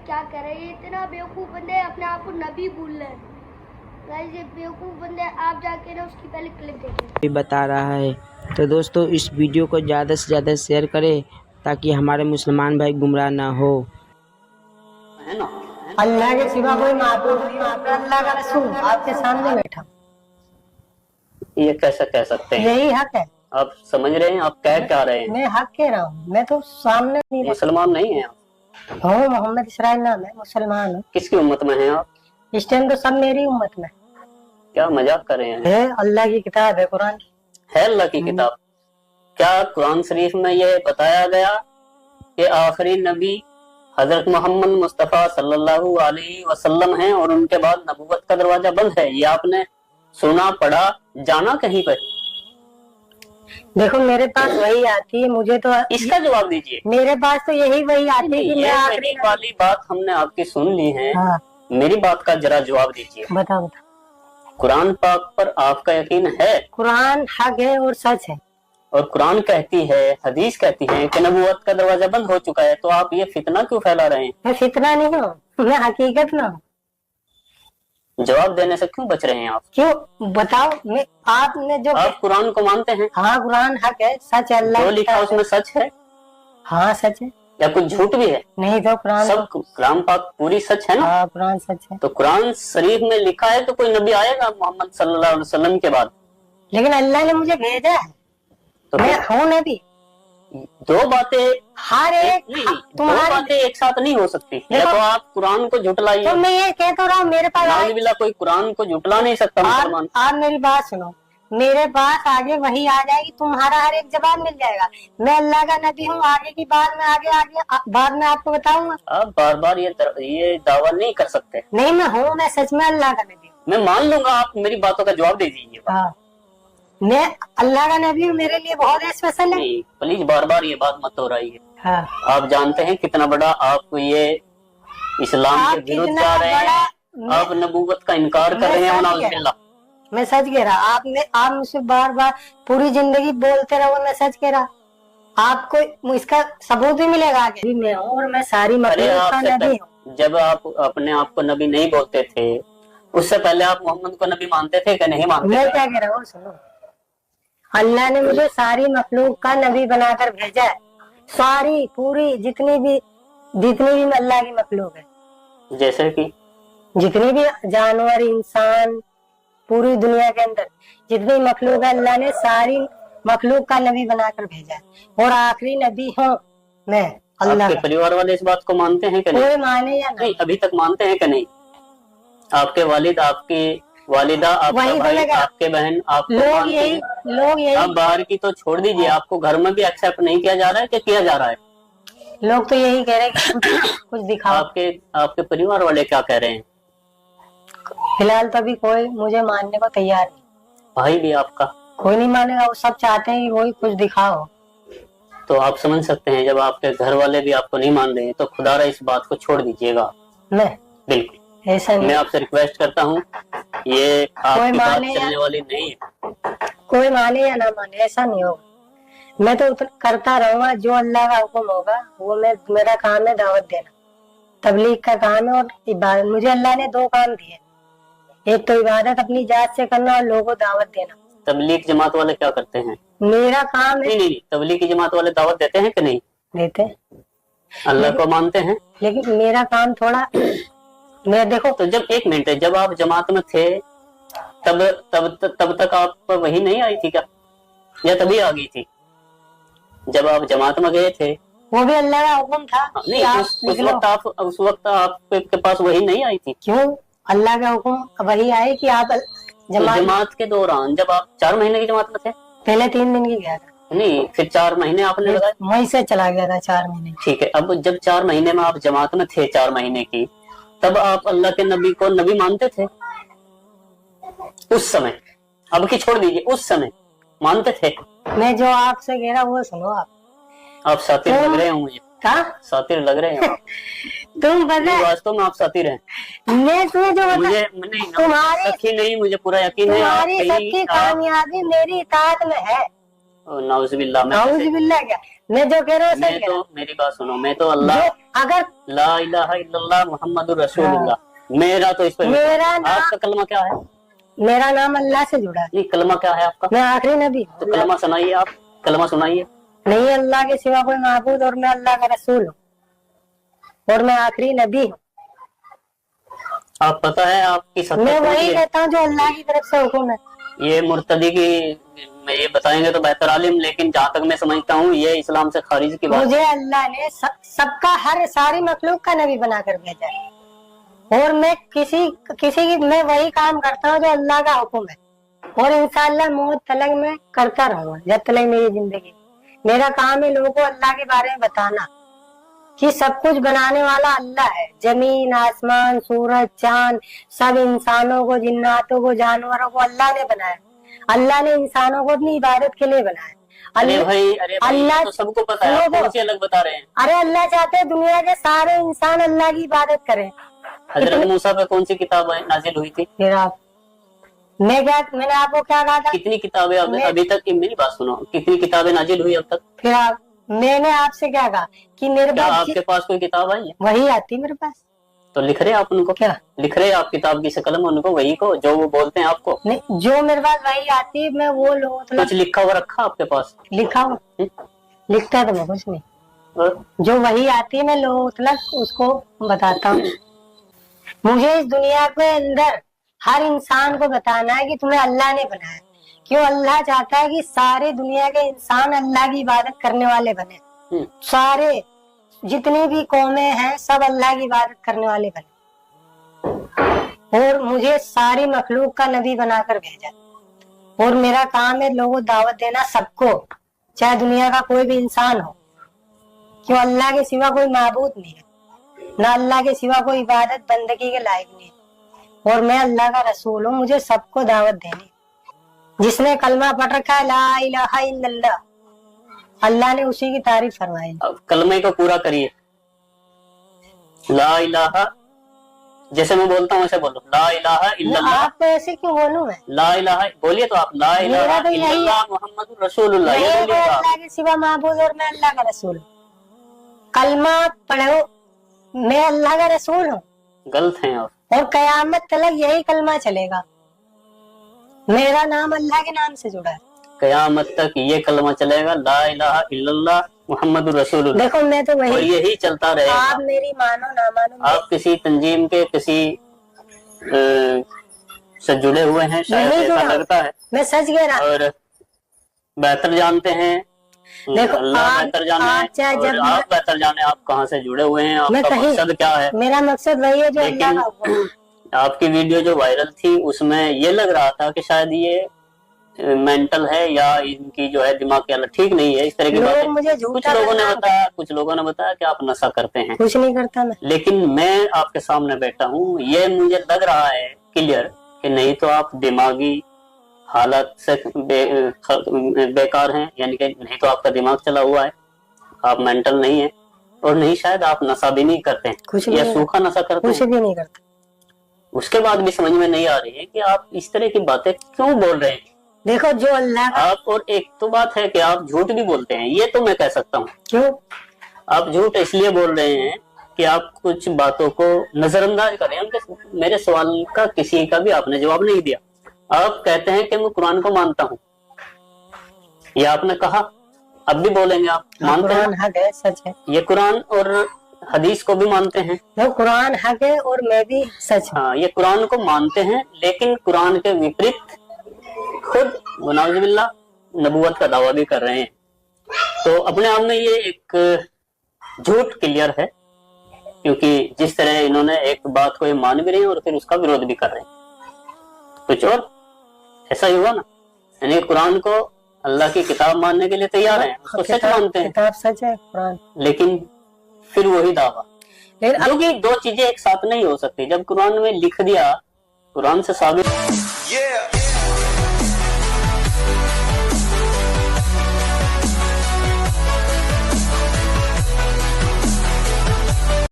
क्या कह रहे हैं, ये इतना बेवकूफ़ बंदे अपने आप को नबी भूल रहे हैं। गाइस ये बेवकूफ़ बंदे, आप जाके ना उसकी पहले क्लिप देखें। बता रहा है। तो दोस्तों इस वीडियो को ज़्यादा से ज़्यादा शेयर करें ताकि हमारे मुसलमान भाई गुमराह ना हो। है ना, अल्लाह के सिवा कोई माबूद नहीं, मैं अल्लाह का रसूल आपके सामने बैठा। ये कैसे कह सकते हैं? यही हक है। आप समझ रहे हैं? आप कह क्या रहे हैं? मैं हक कह रहा हूँ, मैं तो सामने नहीं बैठा मुसलमान नहीं है आप? हूँ। मोहम्मद इसराइल नाम है, मुसलमान हूँ। किसकी उम्मत में हैं आप? इस टाइम तो सब मेरी उम्मत में क्या मजाक कर रहे हैं? है। अल्लाह की किताब है, कुरान है अल्लाह की किताब। क्या कुरान शरीफ में ये बताया गया कि आखिरी नबी हजरत मोहम्मद मुस्तफा सल्लल्लाहु अलैहि वसल्लम हैं और उनके बाद नबूवत का दरवाजा बंद है? ये आपने सुना, पढ़ा, जाना कहीं पर? देखो मेरे पास वही आती है, मुझे तो इसका जवाब दीजिए। मेरे पास तो यही वही आती है कि मैं ये आखिरी मेरी वाली बात हमने आपकी सुन ली है। हाँ मेरी बात का जरा जवाब दीजिए। बताओ बताओ। कुरान पाक पर आपका यकीन है? कुरान हक है और सच है। और कुरान कहती है, हदीस कहती है कि नबूवत का दरवाजा बंद हो चुका है, तो आप ये फितना क्यों फैला रहे हैं? मैं फितना नहीं हूँ, मैं हकीकत ना हूँ। जवाब देने से क्यों बच रहे हैं आप? क्यों बताओ। मैं आपने जो आप कुरान को मानते हैं? हाँ कुरान हक है, सच है। अल्लाह जो की लिखा किताब उसमें सच है हाँ सच है। या कुछ झूठ भी है? नहीं तो कुरान सब कुरान पाक पूरी सच है ना? हाँ कुरान सच है। तो कुरान शरीफ में लिखा है तो कोई नबी आएगा मोहम्मद सल्लल्लाहु अलैहि वसल्लम के बाद? लेकिन अल्लाह ने मुझे भेजा है, तो मैं हूँ नबी। दो बातें हर एक नहीं, दो तुम्हारे बातें एक साथ नहीं हो सकती। या देखो, तो आप कुरान को झुटलाइए। तो मैं ये कह तो रहा हूँ, मेरे पास नाउजुबिल्लाह, कोई कुरान को झुटला नहीं सकता मुसलमान। आप मेरी बात सुनो। मेरे पास आगे वही आ जाएगी, तुम्हारा हर एक जवाब मिल जाएगा। मैं अल्लाह का नबी हूँ, आगे की बात में आगे बाद में आपको बताऊंगा। आप बार बार ये दावा नहीं कर सकते। नहीं मैं हूँ, मैं सच में अल्लाह का नबी हूँ। मैं मान लूंगा, आप मेरी बातों का जवाब दे दीजिए। हाँ मैं अल्लाह का नबी हूँ, मेरे लिए बहुत स्पेशल है। नहीं प्लीज बार बार ये बात मत हो रही है। हाँ आप जानते हैं कितना बड़ा आप ये इस्लाम के विरुद्ध जा रहे हैं। आप नबूवत का इनकार कर रहे हैं। नाउजुबिल्लाह, मैं सच कह रहा। आप मुझसे बार बार पूरी जिंदगी बोलते रहो, मैं सच कह रहा। आपको इसका सबूत भी मिलेगा आगे। मैं हूँ और मैं सारी मखलूक का नबी हूँ। जब आप अपने आप को नबी नहीं बोलते थे, उससे पहले आप मोहम्मद को नबी मानते थे कि नहीं मानते? मैं क्या कह रहा हूँ सुनो, अल्लाह ने मुझे सारी मखलूक का नबी बनाकर भेजा है। सारी पूरी जितनी भी अल्लाह की मखलूक है, जैसे कि जितनी भी जानवर, इंसान, पूरी दुनिया के अंदर जितनी मखलूक है, अल्लाह ने सारी मखलूक का नबी बनाकर भेजा है। और आखिरी नबी हूँ मैं अल्लाह आपके का। परिवार वाले इस बात को मानते हैं कि नहीं? कोई माने या नहीं, अभी तक मानते हैं कि नहीं? आपके वालिद, आपकी वालिदा, आपका भाई, आपके बहन, आपको लोग यही अब बाहर की तो छोड़ दीजिए, आपको घर में भी एक्सेप्ट नहीं किया जा रहा है कि किया जा रहा है? लोग तो यही कह रहे हैं कि कुछ दिखाओ। आपके परिवार वाले क्या कह रहे हैं? फिलहाल तो अभी कोई मुझे मानने को तैयार नहीं। भाई भी आपका? कोई नहीं मानेगा, वो सब चाहते हैं कि वही कुछ दिखाओ। तो आप समझ सकते हैं जब आपके घर वाले भी आपको नहीं मान रहे हैं तो खुदारा इस बात को छोड़ दीजिएगा। मैं बिल्कुल ऐसा नहीं। मैं आपसे रिक्वेस्ट करता हूँ, ये आपकी बात माने चलने वाली नहीं है। कोई माने या ना माने ऐसा नहीं होगा। मैं तो करता रहूंगा जो अल्लाह का हुक्म होगा वो। मेरा काम है दावत देना, तबलीग का काम है और इबादत। मुझे अल्लाह ने दो काम दिए, एक तो इबादत अपनी जात से करना और लोगों को दावत देना। तबलीग जमात वाले क्या करते हैं? मेरा काम है। नहीं, तबलीग की जमात वाले दावत देते हैं कि नहीं? देते, अल्लाह को मानते हैं। लेकिन मेरा काम थोड़ा मैं देखो तो जब एक मिनट, जब आप जमात में थे तब तक आप वही नहीं आई थी क्या, या तभी आ गई थी? जब आप जमात में गए थे वो भी अल्लाह का हुक्म था। नहीं, उस वक्त आपके पास वही नहीं आई थी? क्यों? अल्लाह का हुक्म वही आए कि आप जमात के दौरान जब आप 4 महीने की जमात में थे? पहले 3 दिन की गया था। नहीं, फिर 4 महीने आपने लगाए? वहीं से चला गया था 4 महीने। ठीक है, अब जब 4 महीने में आप जमात में थे 4 महीने की, तब आप अल्लाह के नबी को नबी मानते थे? उस समय, अब की छोड़ दीजिए, उस समय मानते थे? मैं जो आपसे कह रहा हूँ वो सुनो। आप सातिर लग रहे हो मुझे। सातिर लग रहे हैं आप। तुम पता वास्तव में आप सातिर हैं। मैं तुम्हें जो मुझे तुम्हारी नहीं, मुझे पूरा यकीन है तुम्हारी सबकी कामयाबी मेरी इताअत में है। नाउजुबिल्लाह। नाउजुबिल्लाह क्या, मैं जो कह रहा हूँ मैं सही तो, मेरी बात सुनो, मैं तो अल्लाह अगर ला इलाहा इल्लल्लाह मुहम्मदुर रसूलुल्लाह, मेरा तो इस पे मेरा आपका कलमा क्या है? मेरा नाम अल्लाह से जुड़ा है, नहीं, कलमा क्या है आपका? मैं आखिरी नबी हूँ। तो कलमा सुनाइए, आप कलमा सुनाइए। नहीं अल्लाह के सिवा कोई माबूद और मैं अल्लाह का रसूल हूँ और मैं आखिरी नबी हूँ। आप पता है आपकी सत्ता मैं कौन सी वही है? कहता हूँ जो अल्लाह की तरफ से हुक्म है। ये मुर्तदी की ये बताएंगे तो बेहतर आलिम, लेकिन जहाँ तक मैं समझता हूँ ये इस्लाम से खारिज की बात मुझे अल्लाह ने सबका हर सारी मखलूक का नबी बनाकर भेजा है और मैं किसी की मैं वही काम करता हूँ जो अल्लाह का हुक्म है और इंशाअल्लाह मौत तलक मैं करता रहूंगा जब तक मेरी जिंदगी। मेरा काम है लोगों को अल्लाह के बारे में बताना कि सब कुछ बनाने वाला अल्लाह है। जमीन, आसमान, सूरज, चांद, सब इंसानों को, जिन्नातों को, जानवरों को अल्लाह ने बनाया। अल्लाह ने इंसानों को अपनी इबादत के लिए बनाया। अरे भाई अल्लाह तो सबको पता है, आप कौन सी अलग बता रहे हैं? अरे अल्लाह चाहते हैं दुनिया के सारे इंसान अल्लाह की इबादत करें। हजरत मूसा पे कौन सी किताब नाजिल हुई थी? फिर आप मैंने आपको क्या कहा था? कितनी किताबें अभी तक, मेरी बात सुनो, कितनी किताबें नाजिल हुई अब तक? फिर मैंने आपसे क्या कहा कि मेरे क्या पास आपके पास कोई किताब आई है? वही आती मेरे पास। तो लिख रहे आप उनको? क्या लिख रहे आप किताब की शकल में उनको, वही को जो वो बोलते हैं आपको? नहीं, जो मेरे पास वही आती है मैं वो कुछ लिखा हुआ रखा आपके पास? लिखा हुआ लिखता तो मैं कुछ नहीं, और? जो वही आती है मैं लोग उसको बताता हूँ। मुझे इस दुनिया के अंदर हर इंसान को बताना है कि तुम्हें अल्लाह ने बनाया। क्यों? अल्लाह चाहता है कि सारे दुनिया के इंसान अल्लाह की इबादत करने वाले बने। सारे जितनी भी कौमें हैं सब अल्लाह की इबादत करने वाले बने और मुझे सारी मखलूक का नबी बनाकर भेजा और मेरा काम है लोगों दावत देना सबको, चाहे दुनिया का कोई भी इंसान हो। क्यों? अल्लाह के सिवा कोई माबूद नहीं है, ना अल्लाह के सिवा कोई इबादत बंदगी के लायक नहीं है और मैं अल्लाह का रसूल हूँ। मुझे सबको दावत देनी। जिसने कलमा पढ़ रखा है ला इलाहा इल्लल्लाह, अल्लाह ने उसी की तारीफ फरमाई। अब कलमे को पूरा करिए। ला इलाहा, जैसे मैं बोलता हूँ ऐसे बोलो, ला इलाहा इल्लल्लाह। आप ऐसे क्यों बोलूं मैं? ला इलाहा बोलिए तो आप, ला इलाहा तो यही इल्लल्लाह मुहम्मदुर रसूलुल्लाह, ये मैं बोलिएगा। अल्लाह के सिवा माबूद और मैं अल्लाह का रसूल हूँ। कलमा पढ़ो, मैं अल्लाह का रसूल हूँ। गलत है और कयामत तलक यही कलमा चलेगा। मेरा नाम अल्लाह के नाम से जुड़ा है। कयामत तक ये कलमा चलेगा, ला इलाहा इल्लल्लाह मुहम्मदुर रसूलुल्लाह। देखो मैं तो वही, और यही चलता रहेगा। आप मेरी मानो ना मानो, आप किसी तंजीम के किसी से जुड़े हुए हैं शायद, ऐसा लगता है। मैं सच कह रहा हूँ। और बेहतर जानते हैं, देखो अल्लाह बेहतर जाने, और आप बेहतर जाने आप कहाँ से जुड़े हुए हैं, आपका मकसद क्या है। मेरा मकसद वही है जो अल्लाह का हुक्म है। आपकी वीडियो जो वायरल थी उसमें ये लग रहा था कि शायद ये मेंटल है या इनकी जो है दिमाग की हालत ठीक नहीं है, इस तरह की बातें कुछ लोगों ने बताया कि आप नशा करते हैं। कुछ नहीं करता मैं। लेकिन मैं आपके सामने बैठा हूँ, ये मुझे लग रहा है क्लियर कि नहीं तो आप दिमागी हालत से बेकार हैं, यानी कि नहीं तो आपका दिमाग चला हुआ है, आप मेंटल नहीं है, और नहीं शायद आप नशा भी नहीं करते हैं या सूखा नशा करते हैं, कुछ भी नहीं करता। उसके बाद भी समझ में नहीं आ रही है कि आप इस तरह की बातें क्यों बोल रहे हैं। देखो जो अल्लाह आप, और एक तो बात है कि आप झूठ भी बोलते हैं, ये तो मैं कह सकता हूँ। क्यों? आप झूठ इसलिए बोल रहे हैं कि आप कुछ बातों को नजरअंदाज कर रहे हैं। उनके मेरे सवाल का किसी का भी आपने जवाब नहीं दिया। आप कहते हैं कि मैं कुरान को मानता हूँ, ये आपने कहा, अब भी बोलेंगे आप मानते हैं। हक है, सच है। ये कुरान और हदीस को भी मानते हैं। तो कुरान हक है और मैं भी सच। हाँ, ये कुरान को मानते हैं, लेकिन कुरान के विपरीत खुद वनाउजुबिल्लाह नबूवत का दावा भी कर रहे हैं। तो अपने आप में ये एक झूठ क्लियर है, क्योंकि जिस तरह इन्होंने एक बात को ये मान भी रहे हैं और फिर उसका विरोध भी कर रहे हैं। कुछ और ऐसा ही हुआ ना, यानी कुरान को अल्लाह की किताब मानने के लिए तैयार हैं, उसको सच मानते हैं, किताब सच है कुरान, लेकिन फिर वही दावा। क्योंकि दो चीजें एक साथ नहीं हो सकती। जब कुरान में लिख दिया, कुरान से साबित